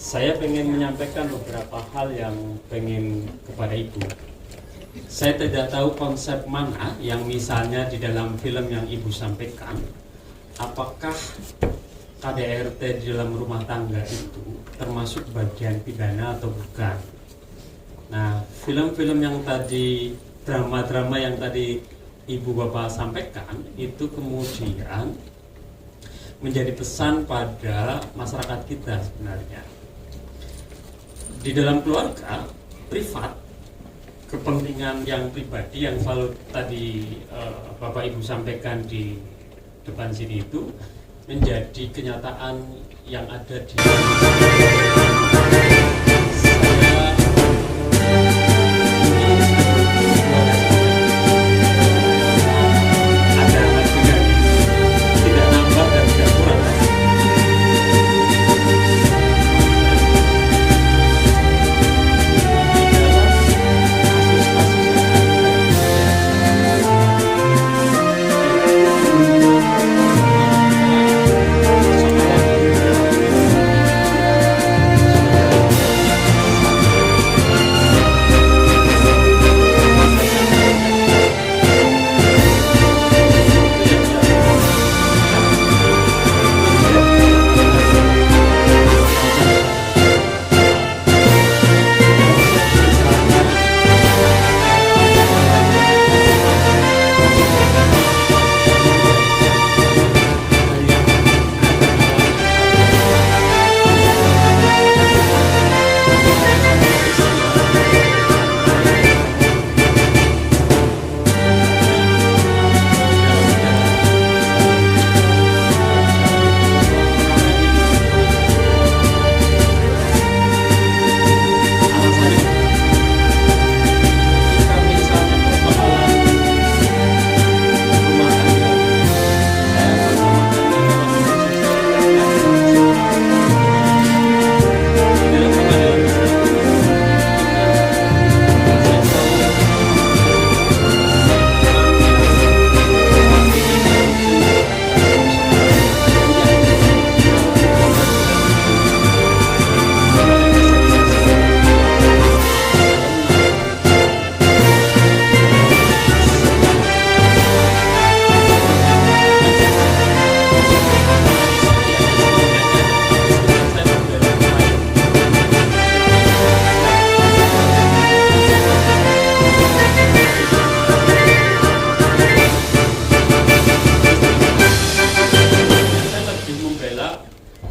Saya pengen menyampaikan beberapa hal yang pengen kepada Ibu. Saya tidak tahu konsep mana yang misalnya di dalam film yang Ibu sampaikan, apakah KDRT di dalam rumah tangga itu termasuk bagian pidana atau bukan. Nah, film-film yang tadi, drama-drama yang tadi Ibu Bapak sampaikan, itu kemudian menjadi pesan pada masyarakat kita sebenarnya. Di dalam keluarga, privat, kepentingan yang pribadi yang selalu tadi Bapak Ibu sampaikan di depan sini itu menjadi kenyataan yang ada di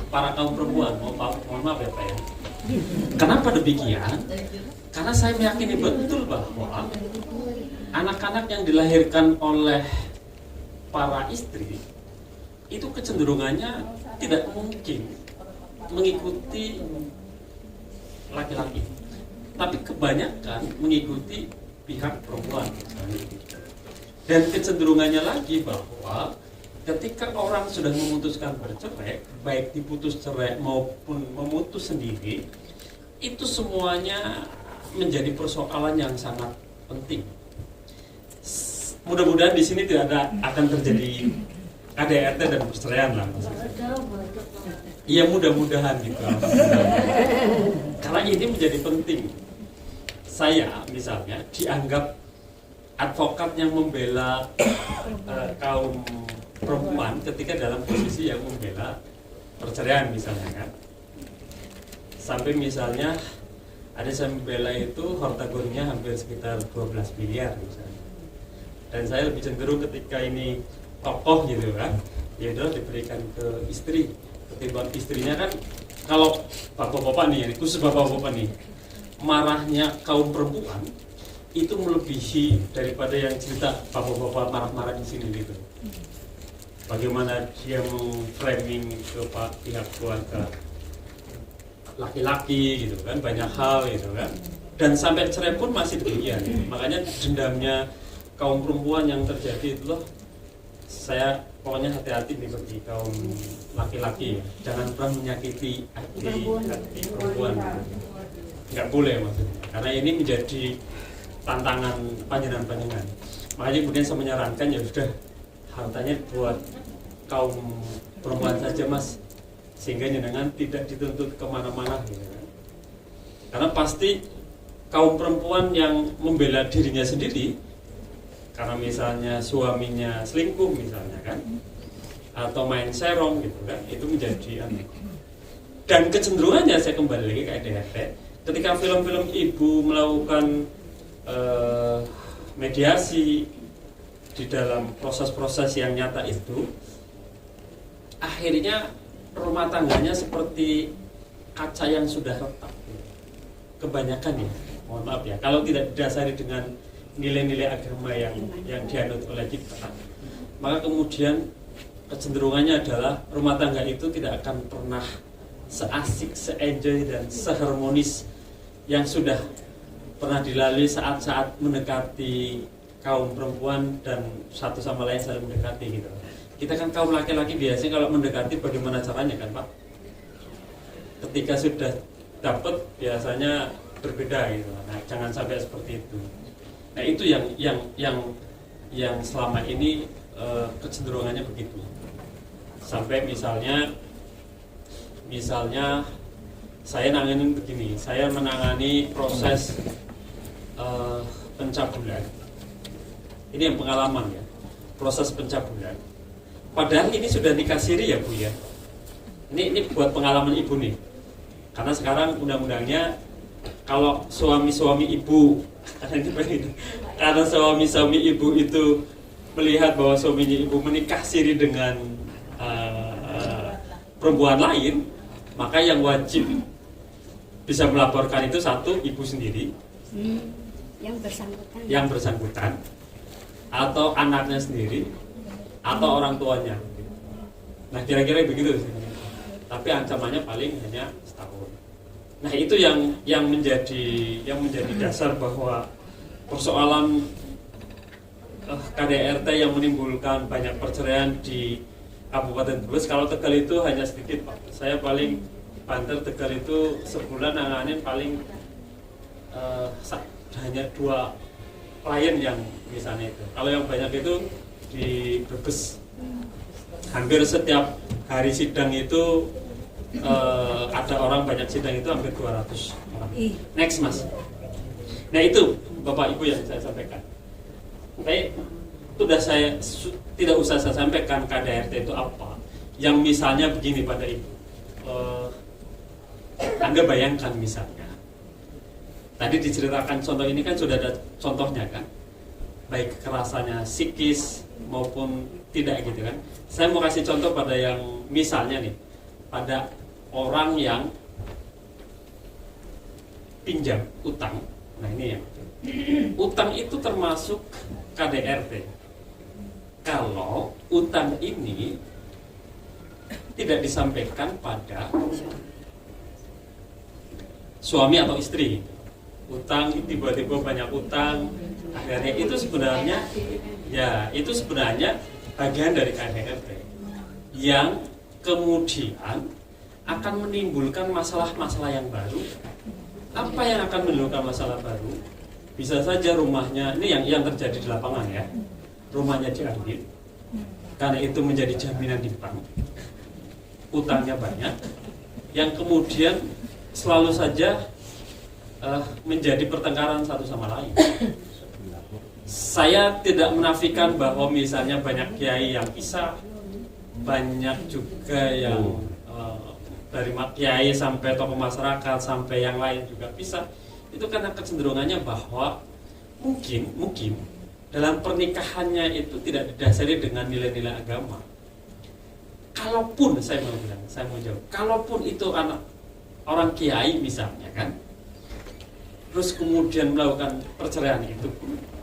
para kaum perempuan, mohon maaf ya Pak ya. Kenapa demikian? Karena saya meyakini betul bahwa anak-anak yang dilahirkan oleh para istri itu kecenderungannya tidak mungkin mengikuti laki-laki, tapi kebanyakan mengikuti pihak perempuan. Dan kecenderungannya lagi bahwa ketika orang sudah memutuskan bercerai, baik diputus cerai maupun memutus sendiri, itu semuanya menjadi persoalan yang sangat penting. Mudah-mudahan di sini tidak akan terjadi KDRT dan perceraian lah. Iya, mudah-mudahan gitu. Karena ini menjadi penting. Saya misalnya dianggap advokat yang membela kaum perempuan ketika dalam posisi yang membela perceraian misalnya kan. Sampai misalnya ada saya membela itu harta gononya hampir sekitar 12 miliar misalnya. Dan saya lebih cenderung ketika ini tokoh gitu kan, ya udah diberikan ke istri ketimbang istrinya kan. Kalau bapak-bapak nih, khusus bapak-bapak nih, marahnya kaum perempuan itu melebihi daripada yang cerita bapak-bapak marah-marah di sini gitu. Bagaimana dia memframing ke pihak keluarga laki-laki gitu kan, banyak hal gitu kan. Dan sampai cerai pun masih demikian. Makanya dendamnya kaum perempuan yang terjadi itu loh, saya pokoknya hati-hati nih bagi kaum laki-laki ya. Jangan pernah menyakiti hati perempuan. Nggak boleh maksudnya. Karena ini menjadi tantangan panjenengan. Makanya kemudian saya menyarankan ya sudah, hartanya buat kaum perempuan saja mas, sehingga jenengan tidak dituntut kemana-mana gitu kan. Karena pasti kaum perempuan yang membela dirinya sendiri karena misalnya suaminya selingkuh misalnya kan, atau main serong gitu kan, itu menjadi aneh. Dan kecenderungannya saya kembali lagi ke ADRT, ketika film-film ibu melakukan mediasi di dalam proses-proses yang nyata itu, akhirnya rumah tangganya seperti kaca yang sudah retak. Kebanyakan ya, mohon maaf ya, kalau tidak didasari dengan nilai-nilai agama yang dianut oleh kita, maka kemudian kecenderungannya adalah rumah tangga itu tidak akan pernah seasik, se-enjoy dan seharmonis yang sudah pernah dilalui saat-saat mendekati kaum perempuan dan satu sama lain saling mendekati gitu. Kita kan kaum laki-laki biasanya kalau mendekati bagaimana caranya kan Pak? Ketika sudah dapat biasanya berbeda gitu. Nah, jangan sampai seperti itu. Nah, itu yang selama ini kecenderungannya begitu. Sampai misalnya saya nanganin begini, saya menangani proses pencabulan. Ini yang pengalaman ya, proses pencabulan. Padahal ini sudah nikah siri ya Bu ya. Ini buat pengalaman ibu nih. Karena sekarang undang-undangnya kalau suami-suami ibu, karena suami-suami ibu itu melihat bahwa suaminya ibu menikah siri dengan perempuan lain, maka yang wajib bisa melaporkan itu satu ibu sendiri, yang bersangkutan, atau anaknya sendiri, atau orang tuanya. Nah kira-kira begitu sih. Tapi ancamannya paling hanya setahun. Nah itu yang menjadi dasar bahwa persoalan KDRT yang menimbulkan banyak perceraian di Kabupaten Brebes. Kalau Tegal itu hanya sedikit Pak. Saya paling banter Tegal itu sebulan nanganin paling hanya 2 klien yang misalnya itu. Kalau yang banyak itu di Brebes. Hampir setiap hari sidang itu ada orang banyak sidang itu hampir 200 orang. Next Mas. Nah itu Bapak Ibu yang saya sampaikan. Baik, sudah saya tidak usah saya sampaikan KDRT itu apa. Yang misalnya begini pada Ibu. Anda bayangkan misalnya. Tadi diceritakan contoh ini kan sudah ada contohnya kan. Baik kekerasannya psikis maupun tidak gitu kan. Saya mau kasih contoh pada yang misalnya nih, pada orang yang pinjam utang. Nah ini ya, utang itu termasuk KDRT. Kalau utang ini tidak disampaikan pada suami atau istri, utang tiba-tiba banyak utang, akhirnya itu sebenarnya bagian dari KDRT yang kemudian akan menimbulkan masalah-masalah yang baru. Apa yang akan menimbulkan masalah baru? Bisa saja rumahnya, ini yang terjadi di lapangan ya, rumahnya diambil, karena itu menjadi jaminan di bank, utangnya banyak, yang kemudian selalu saja menjadi pertengkaran satu sama lain. Saya tidak menafikan bahwa misalnya banyak kiai yang pisah, banyak juga yang dari kiai sampai tokoh masyarakat sampai yang lain juga pisah. Itu karena kecenderungannya bahwa mungkin dalam pernikahannya itu tidak didasari dengan nilai-nilai agama. Kalaupun saya mau jawab, kalaupun itu anak orang kiai misalnya kan, terus kemudian melakukan perceraian itu,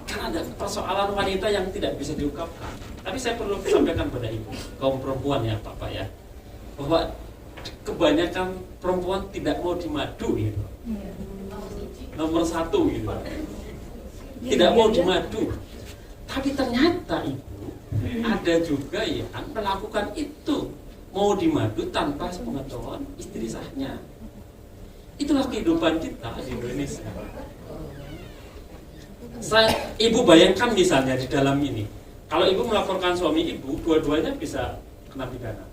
kan ada persoalan wanita yang tidak bisa diungkapkan. Tapi saya perlu sampaikan pada ibu, kaum perempuan ya Bapak ya, bahwa kebanyakan perempuan tidak mau dimadu gitu. Nomor 1 gitu. Tidak mau dimadu. Tapi ternyata ibu ada juga yang melakukan itu, mau dimadu tanpa sepengetahuan istri sahnya. Itulah kehidupan kita di Indonesia. Ibu bayangkan misalnya di dalam ini, kalau ibu melaporkan suami ibu, dua-duanya bisa kena pidana.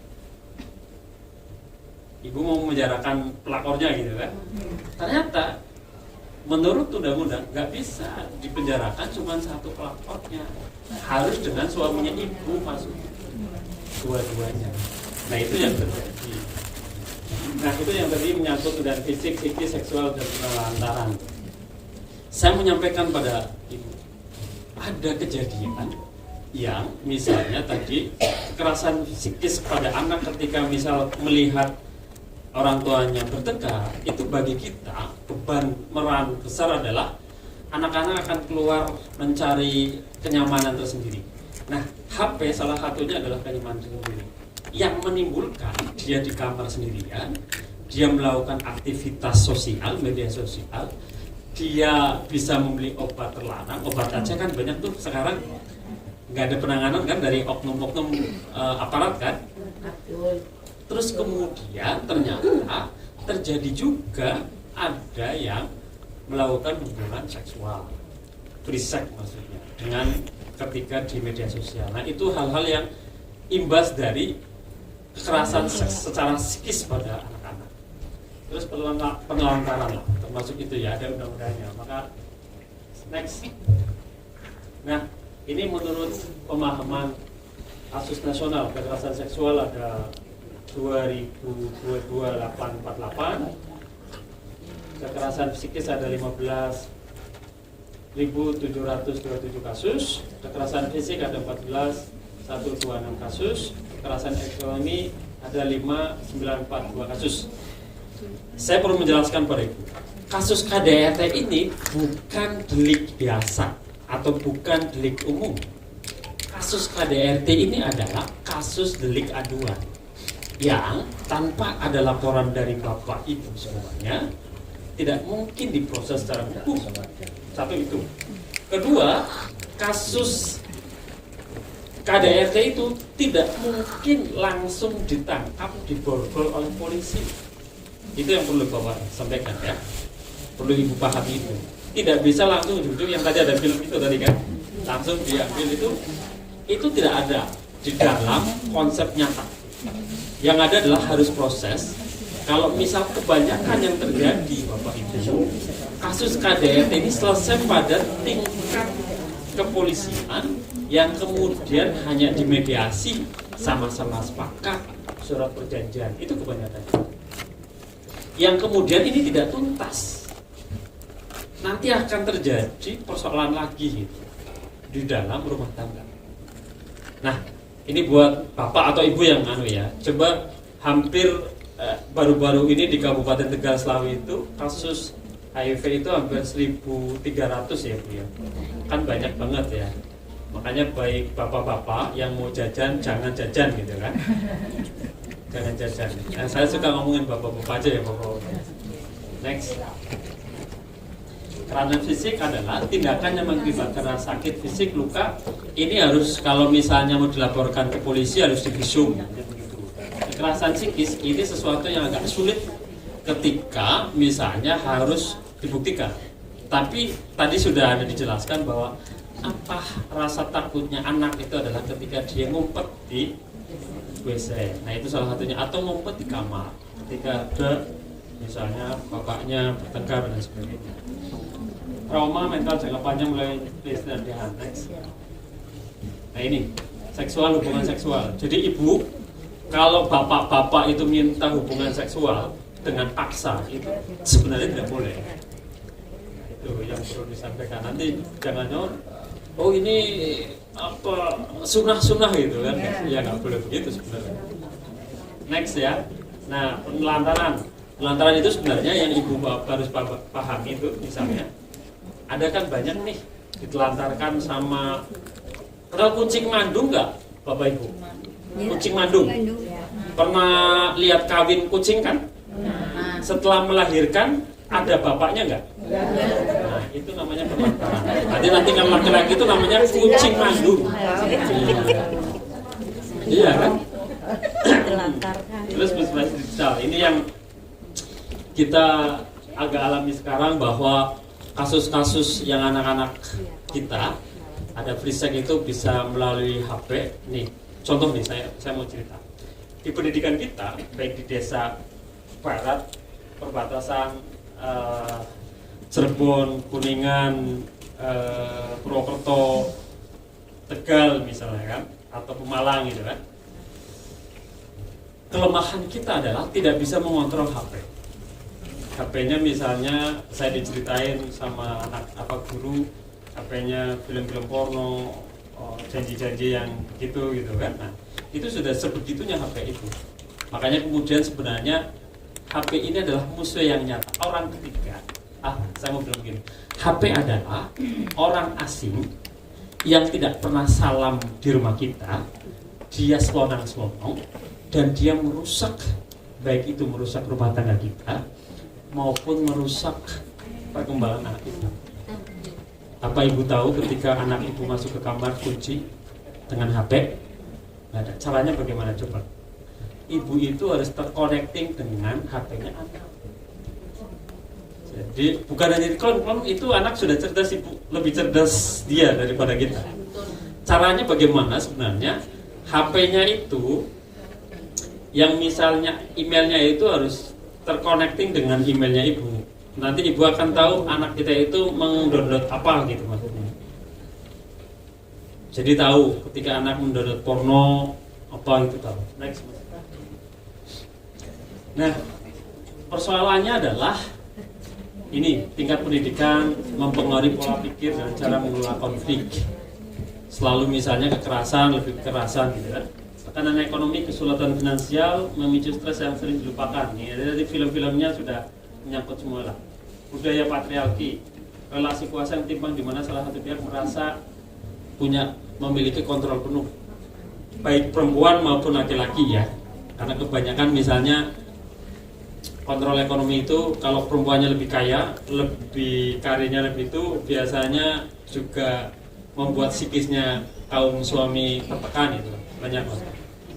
ibu mau memenjarakan pelakornya gitu kan. Ternyata menurut undang-undang nggak bisa dipenjarakan cuma satu pelapornya, harus dengan suaminya ibu masuk dua-duanya. Nah itu yang terjadi. Nah itu yang tadi menyangkut dengan fisik, psikis, seksual dan penelantaran. Saya menyampaikan pada ibu, ada kejadian yang misalnya tadi kekerasan psikis pada anak ketika misal melihat orang tuanya bertengkar, itu bagi kita beban meran besar adalah anak-anak akan keluar mencari kenyamanan tersendiri. Nah, HP salah satunya adalah kenyamanan tersendiri yang menimbulkan dia di kamar sendirian, dia melakukan aktivitas sosial, media sosial, dia bisa membeli obat terlarang, obat aja kan banyak tuh sekarang nggak ada penanganan kan dari oknum-oknum aparat kan. Terus kemudian ternyata terjadi juga ada yang melakukan hubungan seksual, free sex maksudnya, dengan ketika di media sosial. Nah itu hal-hal yang imbas dari kekerasan secara psikis pada anak-anak. Terus penelantaran lah, termasuk itu ya, ada undang-undangnya. Maka next. Nah ini menurut pemahaman kasus nasional kekerasan seksual ada 2022-848, kekerasan psikis ada 15.727 kasus, kekerasan fisik ada 14.126 kasus, kekerasan ekonomi ada 5.942 kasus. Saya perlu menjelaskan pada Ibu, kasus KDRT ini bukan delik biasa atau bukan delik umum. Kasus KDRT ini adalah kasus delik aduan yang tanpa ada laporan dari Bapak Ibu semuanya tidak mungkin diproses secara hukum. Satu itu. Kedua, kasus KDRT itu tidak mungkin langsung ditangkap, diborgol oleh polisi. Itu yang perlu Bapak sampaikan ya. Perlu Ibu pahami itu. Tidak bisa langsung duduk yang tadi ada film itu tadi kan, langsung diambil itu tidak ada di dalam konsep nyata. Yang ada adalah harus proses. Kalau misal kebanyakan yang terjadi Bapak Ibu, kasus KDRT ini selesai pada tingkat kepolisian yang kemudian hanya dimediasi, sama-sama sepakat surat perjanjian, itu kebanyakan. Yang kemudian ini tidak tuntas, nanti akan terjadi persoalan lagi gitu, di dalam rumah tangga. Nah, ini buat bapak atau ibu yang ya, coba hampir baru-baru ini di Kabupaten Tegal Slawi itu kasus HIV itu hampir 1.300 ya Bu ya. Kan banyak banget ya. Makanya baik bapak-bapak yang mau jajan jangan jajan gitu kan. Jangan jajan. Nah, saya suka ngomongin bapak-bapak aja ya bapak. Next. Kekerasan fisik adalah tindakan yang mengakibatkan sakit fisik, luka. Ini harus kalau misalnya mau dilaporkan ke polisi harus divisum. Kekerasan psikis ini sesuatu yang agak sulit ketika misalnya harus dibuktikan. Tapi tadi sudah ada dijelaskan bahwa apa rasa takutnya anak itu adalah ketika dia ngumpet di WC. Nah itu salah satunya, atau ngumpet di kamar ketika ada misalnya bapaknya bertengkar dan sebagainya. Trauma mental jangka panjang mulai dan diantek. Nah ini seksual, hubungan seksual. Jadi ibu, kalau bapak-bapak itu minta hubungan seksual dengan paksa, itu sebenarnya tidak boleh. Itu yang perlu disampaikan. Nanti jangan oh ini apa sunah-sunah gitu kan? Ya nggak boleh begitu sebenarnya. Next ya. Nah penelantaran itu sebenarnya yang ibu harus pahami itu misalnya. Ada kan banyak nih ditelantarkan sama, kenal kucing mandung nggak Bapak Ibu? Kucing mandung. Pernah lihat kawin kucing kan? Setelah melahirkan ada bapaknya nggak? Nah itu namanya penelantaran. Nanti kalau laki-laki itu namanya kucing mandung. Iya kan? Terus berbasis digital. Ini yang kita agak alami sekarang, bahwa kasus-kasus yang anak-anak kita ada free sex itu bisa melalui HP. Nih, contoh nih saya mau cerita. Di pendidikan kita, baik di desa barat, perbatasan Cirebon, Kuningan, Purwokerto, Tegal misalnya kan, atau Pemalang gitu kan. Kelemahan kita adalah tidak bisa mengontrol HP. HP-nya misalnya saya diceritain sama anak guru, HP-nya film-film porno, janji-janji yang gitu kan. Nah, itu sudah sebegitunya HP itu. Makanya kemudian sebenarnya HP ini adalah musuh yang nyata, orang ketiga. Saya mau bilang gini, HP adalah orang asing yang tidak pernah salam di rumah kita, dia selonang-selonong, dan dia merusak, baik itu merusak rumah tangga kita, maupun merusak perkembangan anak itu. Apa ibu tahu ketika anak ibu masuk ke kamar kunci dengan HP? Nah, caranya bagaimana coba? Ibu itu harus terconnecting dengan HP-nya anak. Jadi bukan hanya klon itu anak sudah cerdas, ibu lebih cerdas dia daripada kita. Caranya bagaimana sebenarnya? HP-nya itu yang misalnya emailnya itu harus terconnecting dengan emailnya ibu. Nanti ibu akan tahu anak kita itu mendownload apa gitu maksudnya. Jadi tahu ketika anak mendownload porno apa itu tahu. Next. Nah, persoalannya adalah ini tingkat pendidikan mempengaruhi pola pikir dan cara mengelola konflik. Selalu misalnya kekerasan, lebih kekerasan gitu kan. Tekanan ekonomi, kesulitan finansial memicu stres yang sering dilupakan. Jadi film-filmnya sudah menyangkut semua lah. Budaya patriarki, relasi kuasa yang timpang di mana salah satu pihak merasa memiliki kontrol penuh, baik perempuan maupun laki-laki ya. Karena kebanyakan misalnya kontrol ekonomi itu kalau perempuannya lebih kaya, lebih karirnya lebih itu biasanya juga membuat psikisnya kaum suami tertekan itu banyak banget.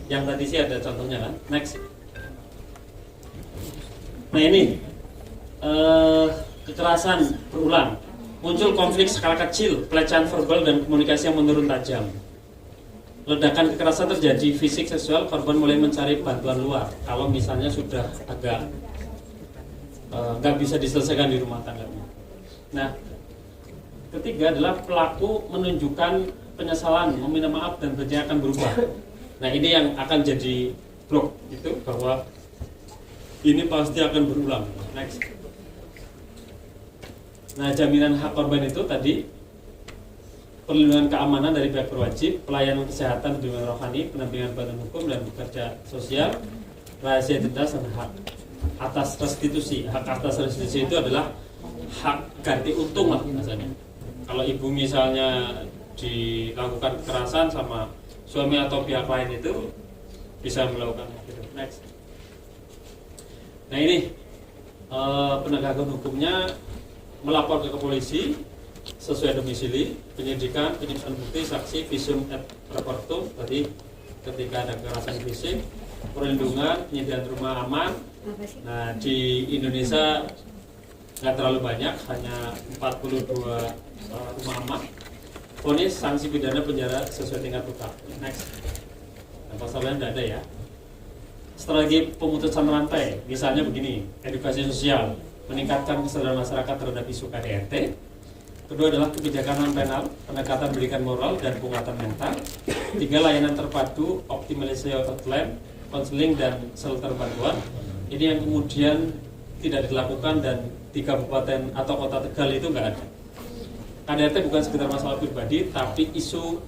Yang tadi sih ada contohnya kan. Next. Nah ini kekerasan berulang, muncul konflik skala kecil, pelecehan verbal dan komunikasi yang menurun tajam. Ledakan kekerasan terjadi fisik, seksual, korban mulai mencari bantuan luar. Kalau misalnya sudah agak nggak bisa diselesaikan di rumah tangganya. Nah, ketiga adalah pelaku menunjukkan penyesalan, meminta maaf dan berjanji akan berubah. Nah, ini yang akan jadi blok itu bahwa ini pasti akan berulang. Next. Nah, jaminan hak korban itu tadi perlindungan keamanan dari pihak berwajib, pelayanan kesehatan, bimbingan rohani, pendampingan badan hukum dan bekerja sosial, rahasia identitas dan hak atas restitusi. Hak atas restitusi itu adalah hak ganti untung lah biasanya. Kalau ibu misalnya dilakukan kekerasan sama suami atau pihak lain itu bisa melakukan itu. Next. Nah ini penegakan hukumnya melapor ke polisi sesuai domisili, penyidikan, penyidikan bukti, saksi, visum et repertum tadi ketika ada kekerasan fisik, perlindungan, penyediaan rumah aman. Nah di Indonesia nggak terlalu banyak, hanya 42 rumah aman. Vonis sanksi pidana penjara sesuai tingkat luka. Next. Nah, pasalnya tidak ada ya. Strategi pemutusan rantai, misalnya begini, edukasi sosial, meningkatkan kesadaran masyarakat terhadap isu KDRT. Kedua adalah kebijakan non penal, pendekatan pendidikan moral dan penguatan mental. Tiga, layanan terpadu, optimalisasi hotline, konseling dan shelter bantuan. Ini yang kemudian tidak dilakukan dan di kabupaten atau kota Tegal itu nggak ada. KDRT bukan sekedar masalah pribadi, tapi isu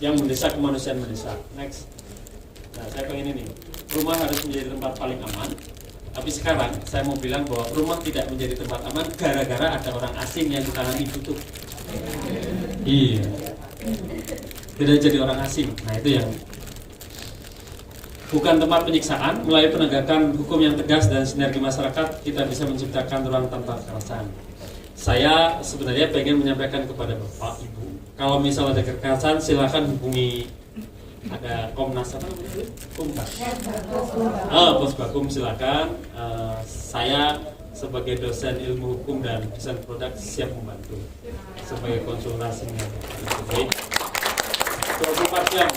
yang mendesak, kemanusiaan mendesak. Next. Nah, saya pengen ini, rumah harus menjadi tempat paling aman. Tapi sekarang saya mau bilang bahwa rumah tidak menjadi tempat aman gara-gara ada orang asing yang di tangan ibu tuh. Iya. Tidak jadi orang asing. Nah itu yang bukan tempat penyiksaan. Melalui penegakan hukum yang tegas dan sinergi masyarakat, kita bisa menciptakan ruang tanpa kekerasan. Saya sebenarnya pengen menyampaikan kepada Bapak Ibu, kalau misalnya ada kekerasan silakan hubungi, ada Komnas apa namanya? Posbakum silakan. Saya sebagai dosen ilmu hukum dan desain produk siap membantu sebagai konsultasinya. Baik. 24 jam.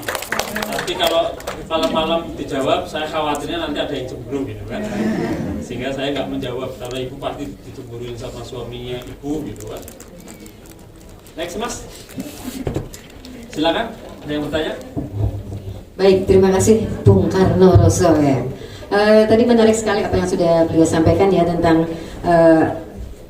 Tapi kalau malam-malam dijawab, saya khawatirnya nanti ada yang cemburu gitu kan. Sehingga saya nggak menjawab. Kalau ibu pasti dicemburuin sama suaminya ibu gitu kan. Next mas, silakan. Ada yang bertanya? Baik, terima kasih Bung Karno Roso ya. Tadi menarik sekali apa yang sudah beliau sampaikan ya tentang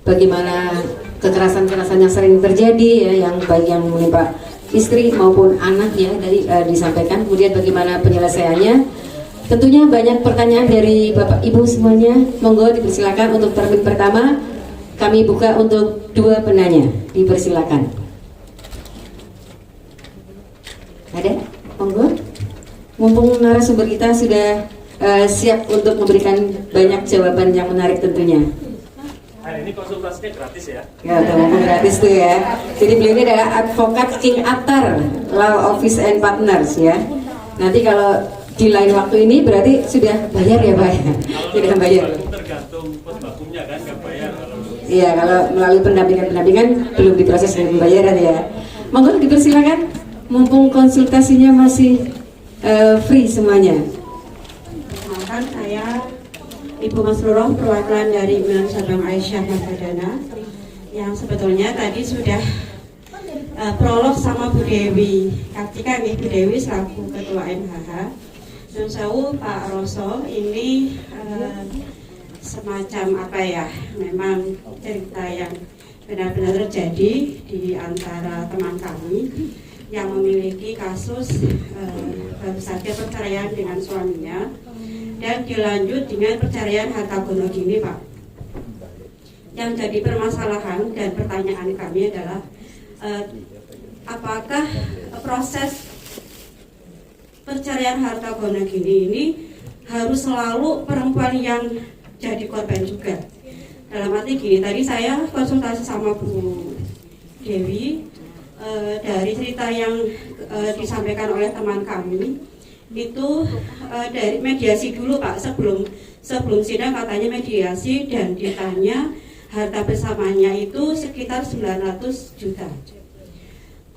bagaimana kekerasan-kekerasan yang sering terjadi ya, yang baik yang menimpa istri maupun anak ya dari disampaikan. Kemudian bagaimana penyelesaiannya. Tentunya banyak pertanyaan dari Bapak Ibu semuanya. Monggo dipersilakan untuk terlebih pertama. Kami buka untuk 2 penanya. Dipersilakan. Ada? Monggo. Mumpung narasumber kita sudah siap untuk memberikan banyak jawaban yang menarik tentunya. Hari ini konsultasinya gratis ya? Ya, mumpung gratis tuh ya. Jadi beliau ini adalah advokat King Attar Law Office and Partners ya. Nanti kalau di lain waktu ini berarti sudah bayar ya Pak? Sudah bayar. Tergantung pembakunya kan, nggak bayar. Iya, kalau melalui pendampingan belum diproses dengan pembayaran ya. Monggo dipersilakan. Mumpung konsultasinya masih free semuanya. Perkenalkan, saya Ibu Masrurah, perwakilan dari Imam Sabang Aisyah Mahfudana, yang sebetulnya tadi sudah prolog sama Bu Dewi Kartika nih, Bu Dewi selaku Ketua MHH. Nun sewu Pak Roso, ini semacam apa ya, memang cerita yang benar-benar terjadi di antara teman kami yang memiliki kasus baru saja perceraian dengan suaminya dan dilanjut dengan perceraian harta gono gini Pak. Yang jadi permasalahan dan pertanyaan kami adalah apakah proses perceraian harta gono gini ini harus selalu perempuan yang jadi korban juga? Dalam arti gini, tadi saya konsultasi sama Bu Dewi, dari cerita yang disampaikan oleh teman kami itu dari mediasi dulu Pak, sebelum sidang katanya mediasi dan ditanya harta bersamanya itu sekitar 900 juta.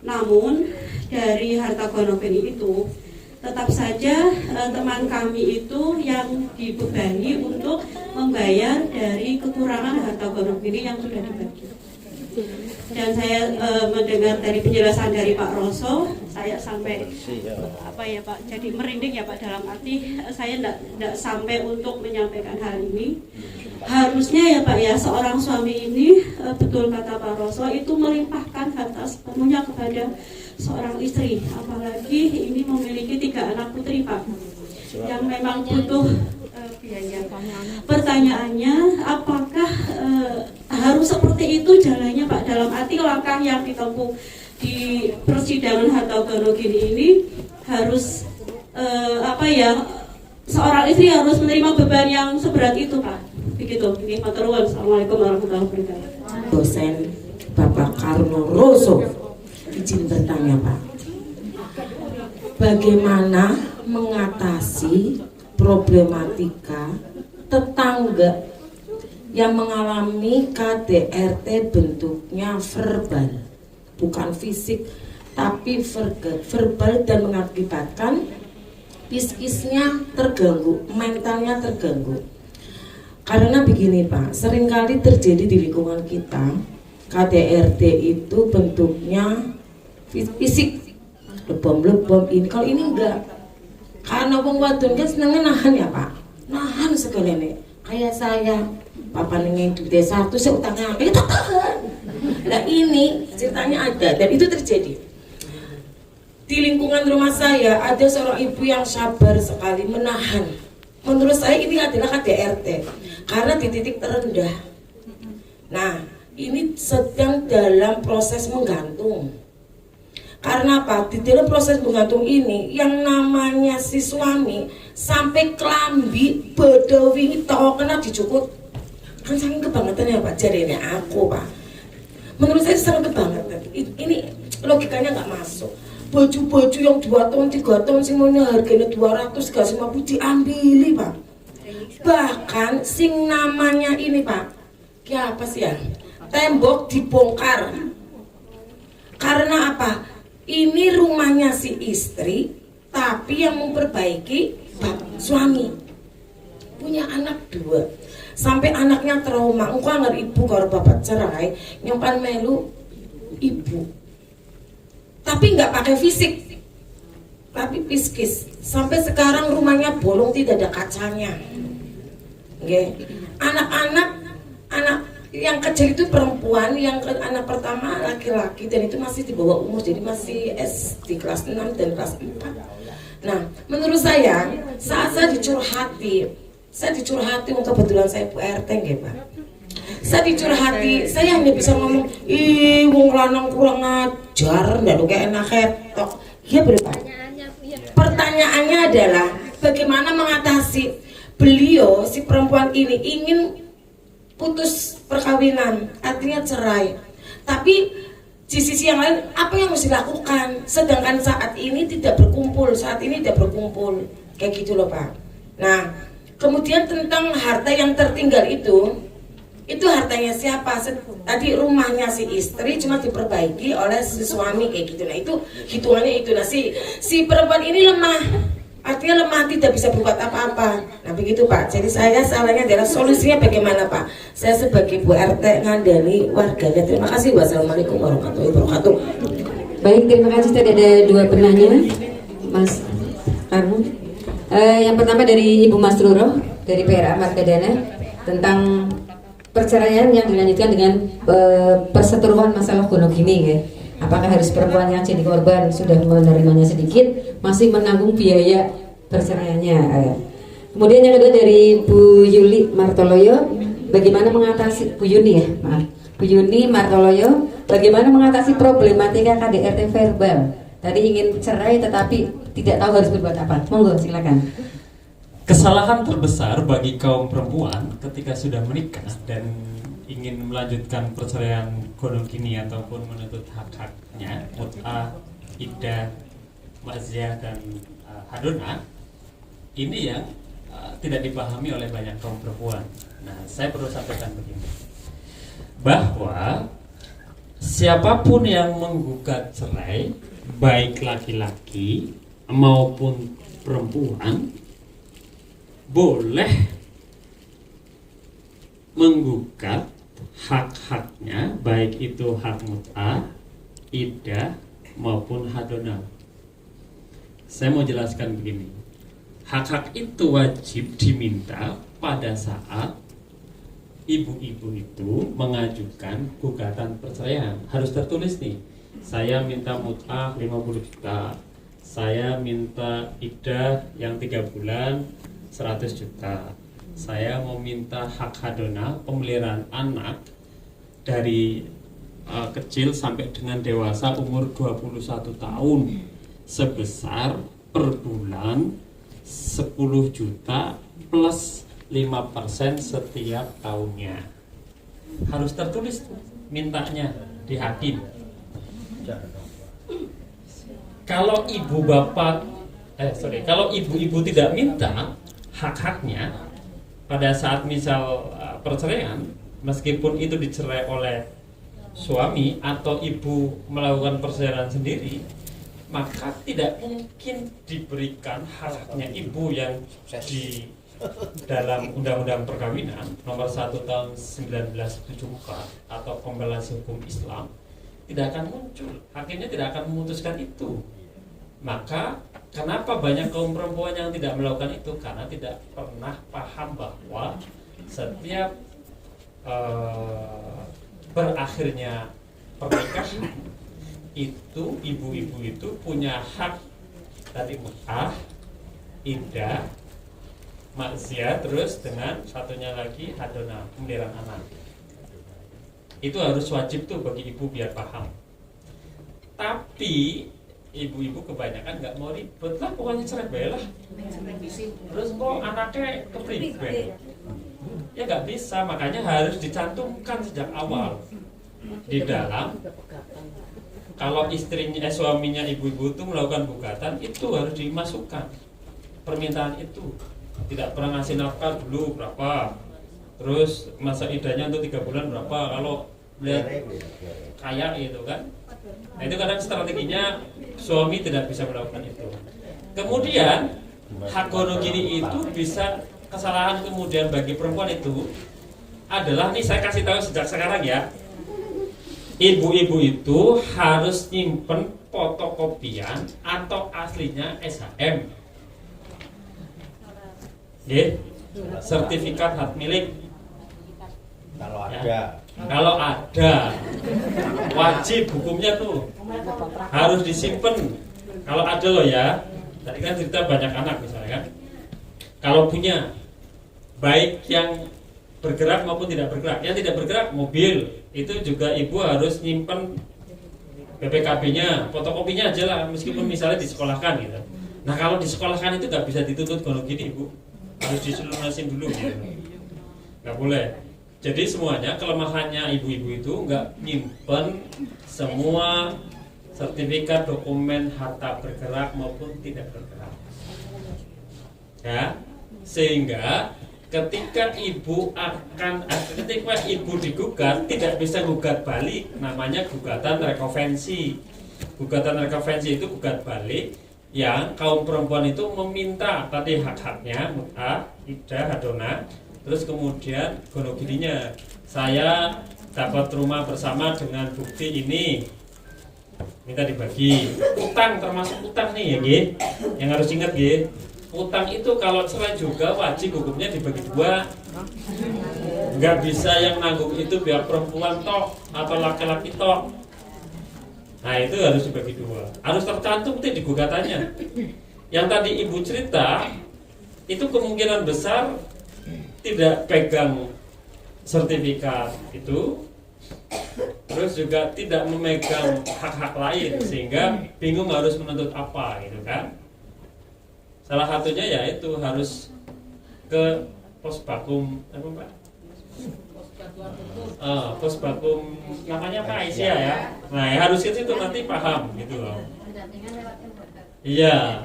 Namun dari harta gono geni itu tetap saja teman kami itu yang dibebani untuk membayar dari kekurangan harta gono geni yang sudah dibagi. Dan saya mendengar dari penjelasan dari Pak Roso, saya sampai apa ya Pak, jadi merinding ya Pak, dalam arti saya tidak sampai untuk menyampaikan hal ini. Harusnya ya Pak ya, seorang suami ini betul kata Pak Roso itu melimpahkan harta sepenuhnya kepada seorang istri, apalagi ini memiliki 3 anak putri Pak, yang memang butuh biaya. Pertanyaannya, apakah harus seperti itu jalannya Pak, dalam arti langkah yang ditempuh di persidangan harta gono gini ini harus apa ya, seorang istri harus menerima beban yang seberat itu Pak, begitu. Ini matur nuwun. Assalamualaikum warahmatullahi wabarakatuh. Dosen Bapak Karno Roso, izin bertanya Pak, bagaimana mengatasi problematika tetangga yang mengalami KDRT bentuknya verbal, bukan fisik tapi verbal, dan mengakibatkan psikisnya terganggu, mentalnya terganggu. Karena begini Pak, seringkali terjadi di lingkungan kita KDRT itu bentuknya fisik, lebom-lebom ini. Kalau ini enggak, karena wong wadon kan senengnya nahan ya Pak, nahan sekali nih. Kayak saya, papa nengeng di desa itu saya utangnya itu tahan. Nah ini ceritanya ada, dan itu terjadi di lingkungan rumah saya. Ada seorang ibu yang sabar sekali menahan. Menurut saya ini adalah KDRT karena di titik terendah. Nah ini sedang dalam proses menggantung. Karena apa? Di dalam proses menggantung ini, yang namanya si suami sampai kelambi bedawi tau kena dicukut. Kan saking kebangetan ya Pak, jadinya aku Pak. Menurut saya sangat kebangetan. Ini logikanya nggak masuk. Baju-baju yang 2 ton, 3 ton, semuanya harganya 250 diambili Pak. Bahkan sing namanya ini Pak, ya apa sih ya? Tembok dibongkar. Karena apa? ini rumahnya si istri, tapi yang memperbaiki suami. Punya anak 2, sampai anaknya trauma. Engkau nggak ibu kalau bapak cerai, nyimpan melu ibu. Tapi nggak pakai fisik, tapi psikis. Sampai sekarang rumahnya bolong, tidak ada kacanya. Okay. Anak yang kecil itu perempuan, yang anak pertama laki-laki, dan itu masih di bawah umur, jadi masih SD kelas 6 dan kelas 4. Nah, menurut saya, saat saya dicurhati untuk kebetulan saya Bu RT nggih, Pak. Saya dicurhati, saya hanya bisa ngomong, ih wong lanang kurang ajar, ndak kayak enak ketok. Iya bener Pak. Pertanyaannya adalah bagaimana mengatasi beliau, si perempuan ini ingin putus perkawinan, artinya cerai. Tapi di sisi yang lain, apa yang harus dilakukan? Sedangkan saat ini tidak berkumpul, kayak gitu loh Pak. Nah, kemudian tentang harta yang tertinggal itu hartanya siapa? Tadi rumahnya si istri cuma diperbaiki oleh si suami kayak gitu. Nah itu hitungannya itu. Nah si perempuan ini lemah. Artinya lemah, tidak bisa berbuat apa-apa. Nah begitu Pak. Jadi saya salahnya adalah solusinya bagaimana Pak? Saya sebagai Bu RT ngandani warganya. Terima kasih. Wassalamualaikum warahmatullahi wabarakatuh. Baik, terima kasih. Tadi ada 2 penanya, Mas Karno. Yang pertama dari Ibu Mas Ruro dari PRA Marga Dana tentang perceraian yang dilanjutkan dengan perseteruan masalah gonogini ya. Apakah harus perempuan yang jadi korban sudah menerimanya sedikit masih menanggung biaya perceraiannya? Kemudian yang kedua dari Bu Yuli Martoloyo, bagaimana mengatasi Bu Yuni Martoloyo, bagaimana mengatasi problematika KDRT verbal? Tadi ingin cerai tetapi tidak tahu harus berbuat apa. Monggo silakan. Kesalahan terbesar bagi kaum perempuan ketika sudah menikah dan ingin melanjutkan perceraian gonogini ataupun menuntut hak-haknya, mut'ah, iddah, mazyah dan hadonah, ini yang tidak dipahami oleh banyak kaum perempuan. Nah, saya perlu sampaikan begini, bahwa siapapun yang menggugat cerai, baik laki-laki maupun perempuan, boleh menggugat hak-haknya, baik itu hak mut'ah, iddah maupun hadonah. Saya mau jelaskan begini, hak-hak itu wajib diminta pada saat ibu-ibu itu mengajukan gugatan perceraian. Harus tertulis nih, saya minta mut'ah 50 juta, saya minta iddah yang 3 bulan 100 juta, saya mau minta hak hadonah pemeliharaan anak dari kecil sampai dengan dewasa umur 21 tahun sebesar per bulan 10 juta plus 5% setiap tahunnya. Harus tertulis mintanya di hakim. Kalau kalau ibu-ibu tidak minta hak-haknya pada saat misal perceraian, meskipun itu dicerai oleh suami atau ibu melakukan perceraian sendiri, maka tidak mungkin diberikan haknya ibu yang di dalam Undang-Undang Perkawinan nomor 1 tahun 1974 atau kompilasi hukum Islam tidak akan muncul. Hakimnya tidak akan memutuskan itu. Maka kenapa banyak kaum perempuan yang tidak melakukan itu? Karena tidak pernah paham bahwa setiap berakhirnya pernikahan itu ibu-ibu itu punya hak tadi mut'ah, iddah, mazyah, terus dengan satunya lagi hadonah, pemeliharaan anak. Itu harus wajib tuh bagi ibu biar paham. Tapi ibu-ibu kebanyakan nggak mau ribet lah, pokoknya cerai bae lah. Terus kok anaknya kepribet? Ya nggak bisa, makanya harus dicantumkan sejak awal di dalam. Kalau suaminya ibu-ibu itu melakukan gugatan, itu harus dimasukkan permintaan itu. Tidak pernah ngasih nafkah dulu berapa, terus masa iddahnya untuk 3 bulan berapa. Kalau melihat kaya gitu kan. Nah itu kadang strateginya suami tidak bisa melakukan itu. Kemudian hak gonogini itu bisa kesalahan kemudian bagi perempuan itu adalah, nih saya kasih tahu sejak sekarang ya, ibu-ibu itu harus nyimpen fotokopian atau aslinya SHM, sertifikat hak milik. Kalau ada, ya. Kalau ada, wajib hukumnya tuh harus disimpan. Kalau ada loh ya, tadi kan cerita banyak anak misalnya kan. Kalau punya, baik yang bergerak maupun tidak bergerak. Yang tidak bergerak mobil itu juga ibu harus nyimpen BPKB-nya, fotokopinya aja lah, meskipun misalnya disekolahkan gitu. Nah kalau disekolahkan itu nggak bisa dituntut kalau gini ibu, harus diselunasin dulu gitu. Nggak boleh. Jadi semuanya kelemahannya ibu-ibu itu nggak nyimpen semua sertifikat dokumen harta bergerak maupun tidak bergerak. Ya, sehingga ketika ibu digugat tidak bisa gugat balik, namanya gugatan rekonvensi. Gugatan rekonvensi itu gugat balik yang kaum perempuan itu meminta tadi hak-haknya mut'ah, iddah, hadona. Terus kemudian gonogininya, saya dapat rumah bersama dengan bukti ini, minta dibagi. Utang termasuk utang nih ya, yang harus ingat ya. Utang itu kalau cerai juga wajib hukumnya dibagi dua. Nggak bisa yang nanggung itu biar perempuan tok atau laki-laki tok. Nah itu harus dibagi dua. Harus tercantum di gugatannya. Yang tadi ibu cerita itu kemungkinan besar tidak pegang sertifikat itu, terus juga tidak memegang hak-hak lain, sehingga bingung harus menuntut apa gitu kan. Salah satunya ya itu harus ke Posbakum apa Pak? Posbakum namanya Pak Aisyah ya. Nah harus ke situ nanti paham gitu loh. Iya.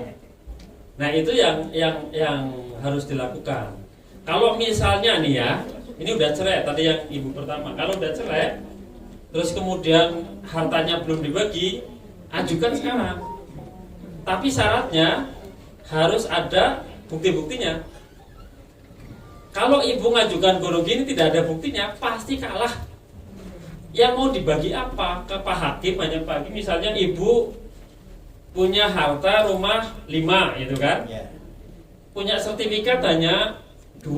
Nah itu yang harus dilakukan. Kalau misalnya nih ya, ini udah cerai tadi yang ibu pertama. Kalau udah cerai, terus kemudian hartanya belum dibagi, ajukan sekarang. Tapi syaratnya harus ada bukti-buktinya. Kalau ibu ngajukan gonogini tidak ada buktinya, pasti kalah. Yang mau dibagi apa? Ke Pak Hakim, hanya Pak Hakim. Misalnya ibu punya harta rumah 5 gitu kan, punya sertifikat hanya 2,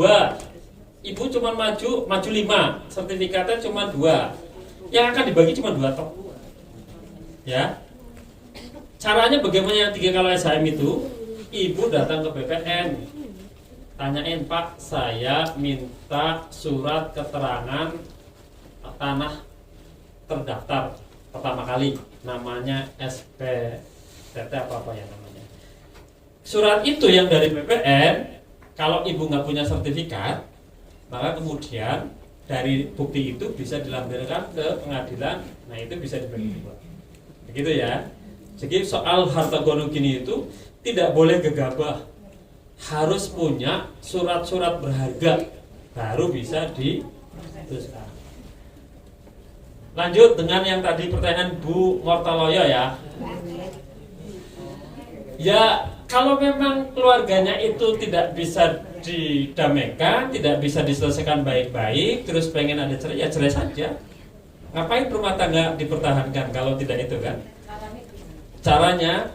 ibu cuma maju 5, sertifikatnya cuma 2, yang akan dibagi cuma 2 tok. Ya, caranya bagaimana yang 3 kalau SHM itu? Ibu datang ke BPN, tanyain Pak, saya minta surat keterangan tanah terdaftar pertama kali, namanya SPTT apa ya namanya. Surat itu yang dari BPN. Kalau ibu nggak punya sertifikat, maka kemudian dari bukti itu bisa dilampirkan ke pengadilan. Nah itu bisa dibagi dua. Begitu ya. Jadi soal harta gonogini itu tidak boleh gegabah, harus punya surat-surat berharga baru bisa diteruskan. Lanjut dengan yang tadi pertanyaan Bu Mortaloyo ya. Ya kalau memang keluarganya itu tidak bisa didamaikan, tidak bisa diselesaikan baik-baik, terus pengen ada cerai, ya cerai saja. Ngapain rumah tangga dipertahankan kalau tidak itu kan? Caranya,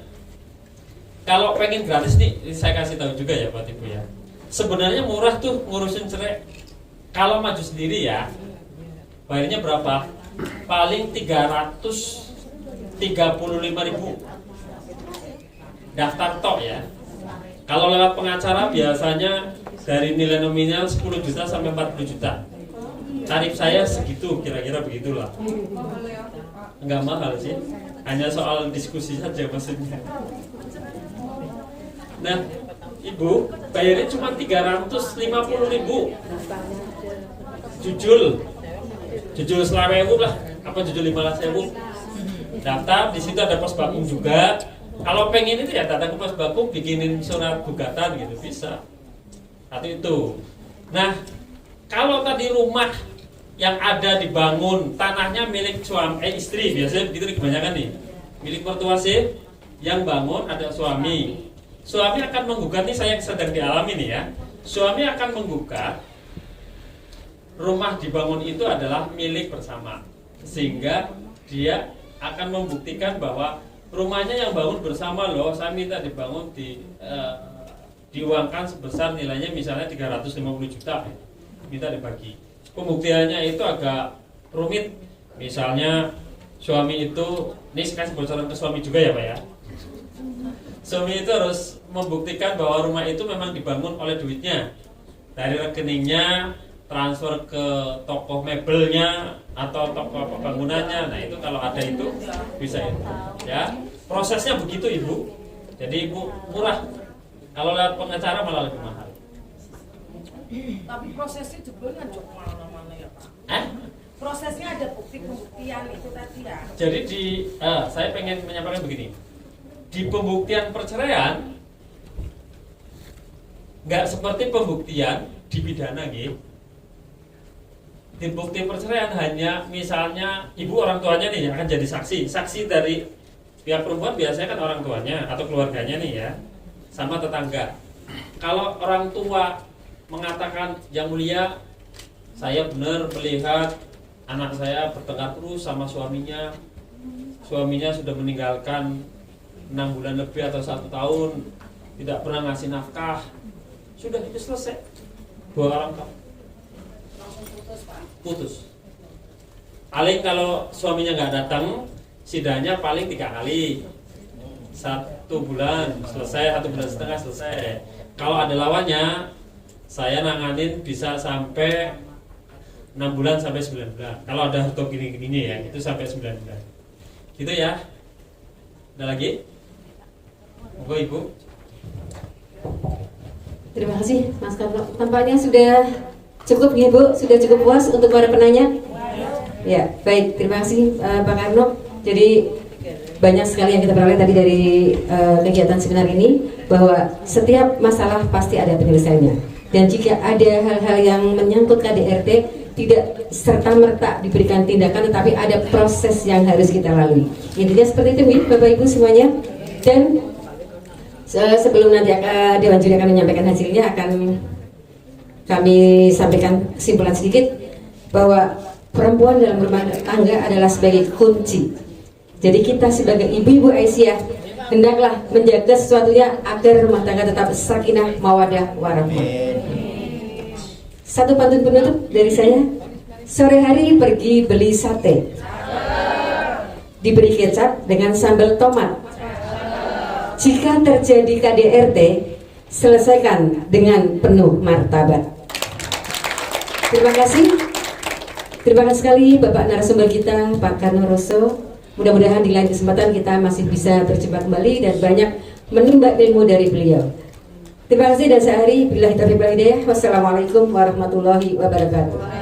kalau pengen gratis nih, saya kasih tahu juga ya Pak Ibu ya. Sebenarnya murah tuh ngurusin cerai. Kalau maju sendiri ya, bayarnya berapa? Paling 335.000. Daftar tok ya. Kalau lewat pengacara biasanya dari nilai nominal 10 juta sampai 40 juta. Tarif saya segitu, kira-kira begitulah. Enggak mahal sih, hanya soal diskusi saja maksudnya. Nah, ibu bayarnya cuma 350.000. Jujul selawewu lah, apa jujul 15.000. Daftar, di situ ada Posbakum juga. Kalau pengen itu ya datang ke Posbakum, bikinin surat gugatan gitu bisa. Satu itu. Nah, kalau tadi rumah yang ada dibangun, tanahnya milik suami istri, biasanya begitu kebanyakan nih. Milik mertua sih, yang bangun ada suami. Suami akan menggugat, nih saya sedang dialami nih ya. Suami akan menggugat rumah dibangun itu adalah milik bersama, sehingga dia akan membuktikan bahwa rumahnya yang bangun bersama loh, saya minta dibangun diuangkan sebesar nilainya misalnya 350 juta, minta dibagi. Pembuktiannya itu agak rumit. Misalnya suami itu, ini kasih bocoran ke suami juga ya Pak ya. Suami itu harus membuktikan bahwa rumah itu memang dibangun oleh duitnya, dari rekeningnya, transfer ke toko mebelnya atau toko bangunannya. Nah itu kalau ada itu bisa itu ya. Prosesnya begitu Ibu. Jadi Ibu murah. Kalau lewat pengacara malah lebih mahal. Tapi prosesnya juga kan cuma mana-mana ya Pak. Prosesnya ada bukti pembuktian itu tadi ya. Jadi saya pengen menyampaikan begini. Di pembuktian perceraian nggak seperti pembuktian di pidana gitu. Di bukti perceraian hanya misalnya ibu orang tuanya nih yang akan jadi saksi. Saksi dari pihak perempuan biasanya kan orang tuanya atau keluarganya nih ya, sama tetangga. Kalau orang tua mengatakan yang mulia, saya benar melihat anak saya bertengkar terus sama suaminya. Suaminya sudah meninggalkan 6 bulan lebih atau 1 tahun, tidak pernah ngasih nafkah. Sudah itu selesai. 2 orang tua putus. Paling kalau suaminya nggak datang, sidangnya paling 3 kali, 1 bulan selesai, 1 bulan setengah selesai. Kalau ada lawannya, saya nanganin bisa sampai 6 bulan sampai 9 bulan. Kalau ada hukum gini-gini ya, itu sampai 9 bulan. Gitu ya. Ada lagi? Monggo Ibu. Terima kasih Mas Karno. Tampaknya sudah cukup ya Bu, sudah cukup puas untuk para penanya. Ya, baik. Terima kasih Pak Karno. Jadi banyak sekali yang kita peroleh tadi dari kegiatan seminar ini, bahwa setiap masalah pasti ada penyelesaiannya. Dan jika ada hal-hal yang menyangkut KDRT, tidak serta-merta diberikan tindakan, tetapi ada proses yang harus kita lalui. Intinya seperti itu Bapak Ibu semuanya. Dan sebelum nanti Dewan Juri akan menyampaikan hasilnya, akan kami sampaikan kesimpulan sedikit bahwa perempuan dalam rumah tangga adalah sebagai kunci. Jadi kita sebagai ibu-ibu Aisyah hendaklah menjaga sesuatunya agar rumah tangga tetap sakinah, mawadah, warahmah. Satu pantun penutup dari saya. Sore hari pergi beli sate, diberi kecap dengan sambal tomat. Jika terjadi KDRT, selesaikan dengan penuh martabat. Terima kasih. Terima kasih sekali Bapak narasumber kita Pak Karno Rosso. Mudah-mudahan di lain kesempatan kita masih bisa berjumpa kembali dan banyak menimba ilmu dari beliau. Terima kasih dan sehari billahi taufiq wal hidayah. Wassalamualaikum warahmatullahi wabarakatuh.